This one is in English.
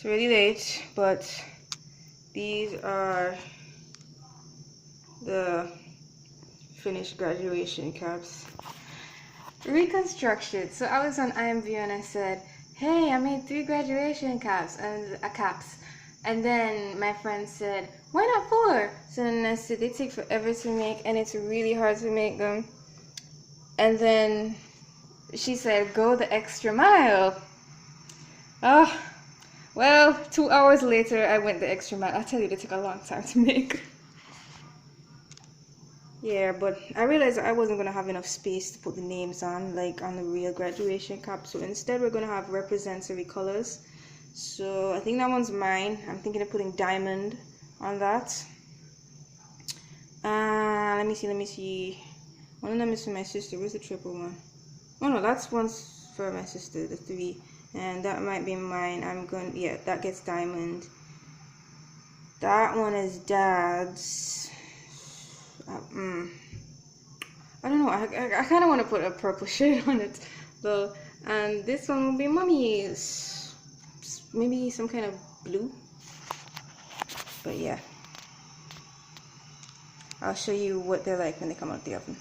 It's really late, but these are the finished graduation caps. Reconstruction. So I was on IMV and I said, hey, I made 3 graduation caps and then my friend said, why not 4? So then I said, they take forever to make and it's really hard to make them. And then she said, go the extra mile. Oh, well, 2 hours later I went the extra mile. I tell you, they took a long time to make. Yeah, but I realized I wasn't going to have enough space to put the names on, like on the real graduation cap. So instead, we're going to have representative colors. So I think that one's mine. I'm thinking of putting diamond on that. Let me see. One of them is for my sister. Where's the triple one? Oh no, that's one's for my sister, the 3. And that might be mine. Yeah, that gets diamond. That one is dad's. I don't know. I kind of want to put a purple shade on it though, and this one will be mommy's. Maybe some kind of blue. But yeah, I'll show you what they're like when they come out the oven.